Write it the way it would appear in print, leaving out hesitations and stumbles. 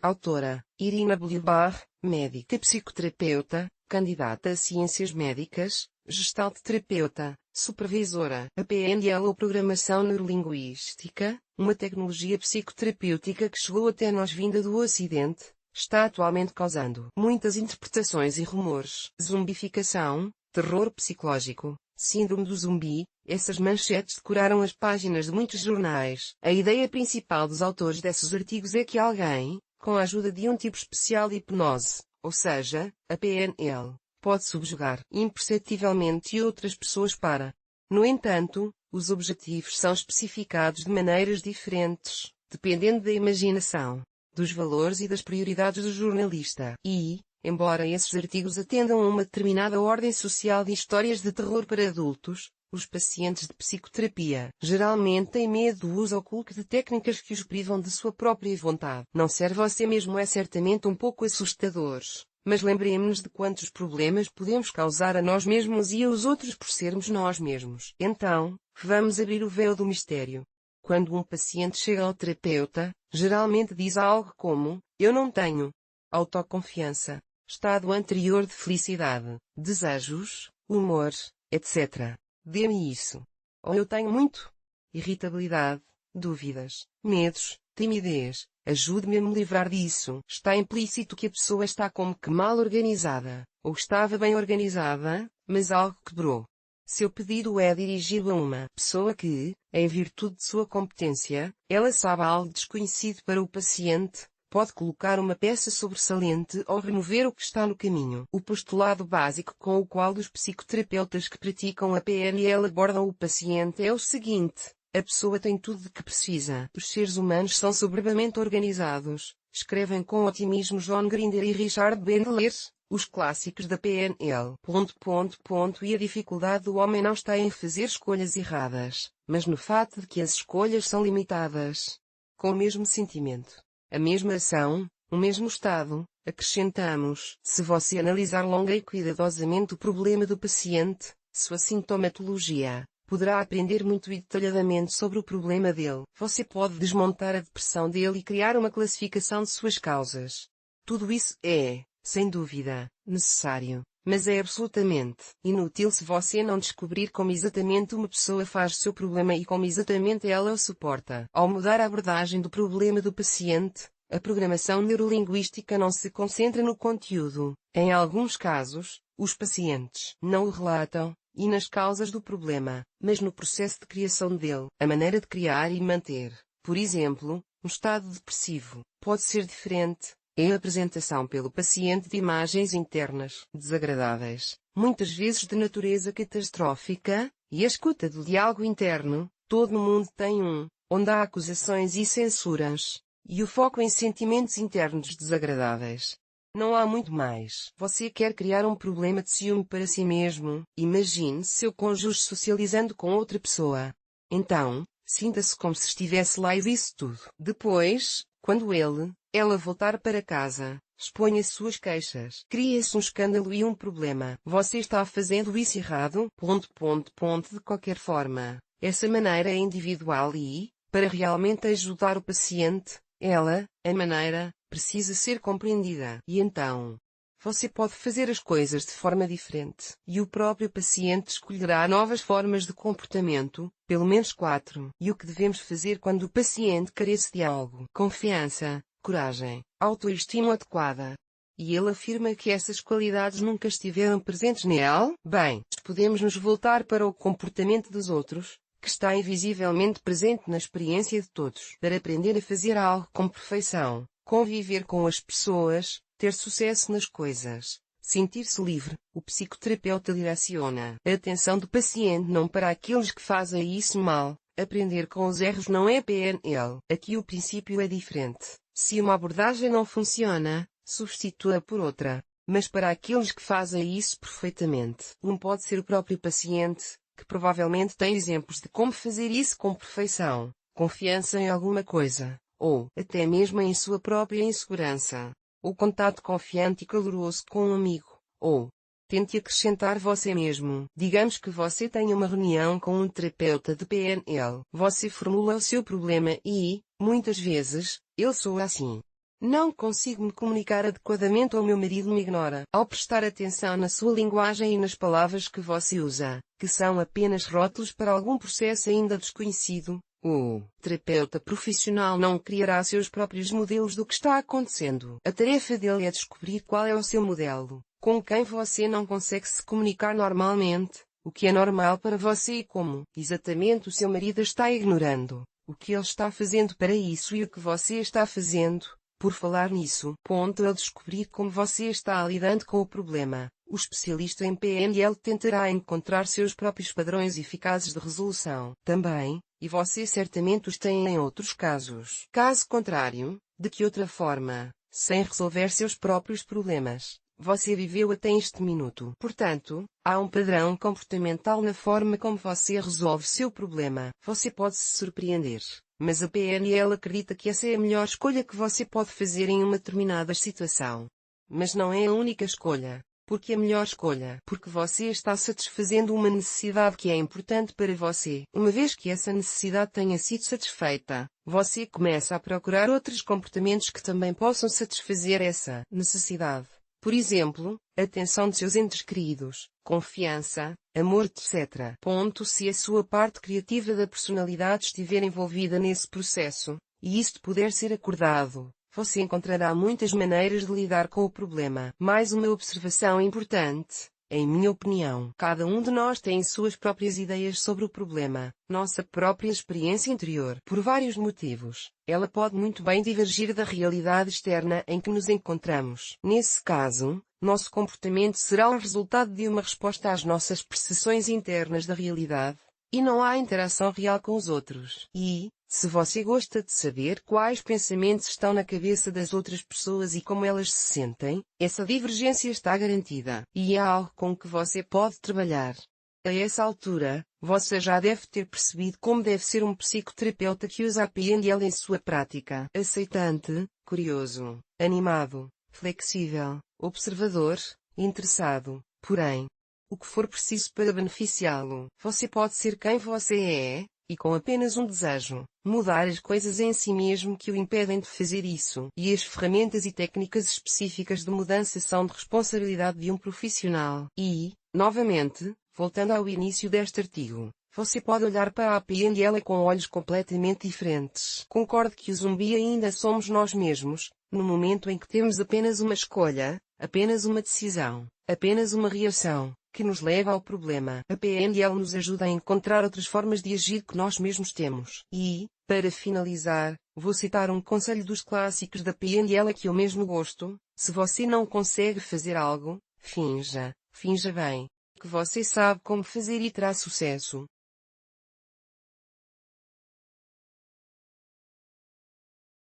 Autora, Irina Bolivar, médica psicoterapeuta, candidata a ciências médicas, gestalt terapeuta, supervisora. A PNL ou Programação Neurolinguística, uma tecnologia psicoterapêutica que chegou até nós vinda do Ocidente, está atualmente causando muitas interpretações e rumores. Zumbificação, terror psicológico, síndrome do zumbi. Essas manchetes decoraram as páginas de muitos jornais. A ideia principal dos autores desses artigos é que alguém, com a ajuda de um tipo especial de hipnose, ou seja, a PNL, pode subjugar imperceptivelmente outras pessoas para. No entanto, os objetivos são especificados de maneiras diferentes, dependendo da imaginação, dos valores e das prioridades do jornalista. E, embora esses artigos atendam a uma determinada ordem social de histórias de terror para adultos, os pacientes de psicoterapia geralmente têm medo do uso oculto de técnicas que os privam de sua própria vontade. Não ser você mesmo é certamente um pouco assustador, mas lembremos-nos de quantos problemas podemos causar a nós mesmos e aos outros por sermos nós mesmos. Então, vamos abrir o véu do mistério. Quando um paciente chega ao terapeuta, geralmente diz algo como: eu não tenho autoconfiança, estado anterior de felicidade, desejos, humor, etc. Dê-me isso. Ou eu tenho muito irritabilidade, dúvidas, medos, timidez. Ajude-me a me livrar disso. Está implícito que a pessoa está como que mal organizada, ou estava bem organizada, mas algo quebrou. Seu pedido é dirigido a uma pessoa que, em virtude de sua competência, ela sabe algo desconhecido para o paciente, pode colocar uma peça sobressalente ou remover o que está no caminho. O postulado básico com o qual os psicoterapeutas que praticam a PNL abordam o paciente é o seguinte: a pessoa tem tudo de que precisa. Os seres humanos são soberbamente organizados, escrevem com otimismo John Grinder e Richard Bandler, os clássicos da PNL. E a dificuldade do homem não está em fazer escolhas erradas, mas no fato de que as escolhas são limitadas. Com o mesmo sentimento, a mesma ação, o mesmo estado, acrescentamos: se você analisar longa e cuidadosamente o problema do paciente, sua sintomatologia, poderá aprender muito e detalhadamente sobre o problema dele. Você pode desmontar a depressão dele e criar uma classificação de suas causas. Tudo isso é, sem dúvida, necessário, mas é absolutamente inútil se você não descobrir como exatamente uma pessoa faz seu problema e como exatamente ela o suporta. Ao mudar a abordagem do problema do paciente, a programação neurolinguística não se concentra no conteúdo. Em alguns casos, os pacientes não o relatam, e nas causas do problema, mas no processo de criação dele. A maneira de criar e manter, por exemplo, um estado depressivo, pode ser diferente. É a apresentação pelo paciente de imagens internas desagradáveis, muitas vezes de natureza catastrófica, e a escuta do diálogo interno. Todo mundo tem um, onde há acusações e censuras, e o foco em sentimentos internos desagradáveis. Não há muito mais. Você quer criar um problema de ciúme para si mesmo. Imagine seu cônjuge socializando com outra pessoa. Então, sinta-se como se estivesse lá e disse tudo. Depois, quando ela voltar para casa, exponha suas queixas. Cria-se um escândalo e um problema. Você está fazendo isso errado? De qualquer forma, essa maneira é individual e, para realmente ajudar o paciente, a maneira, precisa ser compreendida. E então, você pode fazer as coisas de forma diferente. E o próprio paciente escolherá novas formas de comportamento, pelo menos 4. E o que devemos fazer quando o paciente carece de algo? Confiança, coragem, autoestima adequada. E ele afirma que essas qualidades nunca estiveram presentes nele? Bem, podemos nos voltar para o comportamento dos outros, que está invisivelmente presente na experiência de todos. Para aprender a fazer algo com perfeição, conviver com as pessoas, ter sucesso nas coisas, sentir-se livre, o psicoterapeuta direciona a atenção do paciente não para aqueles que fazem isso mal. Aprender com os erros não é PNL. Aqui o princípio é diferente. Se uma abordagem não funciona, substitua-a por outra. Mas para aqueles que fazem isso perfeitamente, pode ser o próprio paciente, que provavelmente tem exemplos de como fazer isso com perfeição, confiança em alguma coisa, ou até mesmo em sua própria insegurança, ou contato confiante e caloroso com um amigo, ou tente acrescentar você mesmo. Digamos que você tem uma reunião com um terapeuta de PNL. Você formula o seu problema e, muitas vezes, ele soa assim: Não consigo me comunicar adequadamente ou meu marido me ignora. Ao prestar atenção na sua linguagem e nas palavras que você usa, que são apenas rótulos para algum processo ainda desconhecido, o terapeuta profissional não criará seus próprios modelos do que está acontecendo. A tarefa dele é descobrir qual é o seu modelo, com quem você não consegue se comunicar normalmente, o que é normal para você e como exatamente o seu marido está ignorando, o que ele está fazendo para isso e o que você está fazendo. Por falar nisso, ao descobrir como você está lidando com o problema, o especialista em PNL tentará encontrar seus próprios padrões eficazes de resolução. Também, e você certamente os tem em outros casos. Caso contrário, de que outra forma, sem resolver seus próprios problemas, você viveu até este minuto? Portanto, há um padrão comportamental na forma como você resolve seu problema. Você pode se surpreender, mas a PNL acredita que essa é a melhor escolha que você pode fazer em uma determinada situação. Mas não é a única escolha. Porque a melhor escolha? Porque você está satisfazendo uma necessidade que é importante para você. Uma vez que essa necessidade tenha sido satisfeita, você começa a procurar outros comportamentos que também possam satisfazer essa necessidade. Por exemplo, atenção de seus entes queridos, confiança, amor, etc. Se a sua parte criativa da personalidade estiver envolvida nesse processo, e isto puder ser acordado, você encontrará muitas maneiras de lidar com o problema. Mais uma observação importante. Em minha opinião, cada um de nós tem suas próprias ideias sobre o problema, nossa própria experiência interior. Por vários motivos, ela pode muito bem divergir da realidade externa em que nos encontramos. Nesse caso, nosso comportamento será o resultado de uma resposta às nossas percepções internas da realidade, e não há interação real com os outros. E, se você gosta de saber quais pensamentos estão na cabeça das outras pessoas e como elas se sentem, essa divergência está garantida, e é algo com que você pode trabalhar. A essa altura, você já deve ter percebido como deve ser um psicoterapeuta que usa a PNL em sua prática. Aceitante, curioso, animado, flexível, observador, interessado, porém, o que for preciso para beneficiá-lo. Você pode ser quem você é, e com apenas um desejo, mudar as coisas em si mesmo que o impedem de fazer isso. E as ferramentas e técnicas específicas de mudança são de responsabilidade de um profissional. E, novamente, voltando ao início deste artigo, você pode olhar para a PNL com olhos completamente diferentes. Concordo que o zumbi ainda somos nós mesmos, no momento em que temos apenas uma escolha, apenas uma decisão, apenas uma reação, que nos leva ao problema. A PNL nos ajuda a encontrar outras formas de agir que nós mesmos temos. E, para finalizar, vou citar um conselho dos clássicos da PNL que eu mesmo gosto: se você não consegue fazer algo, finja bem que você sabe como fazer e terá sucesso.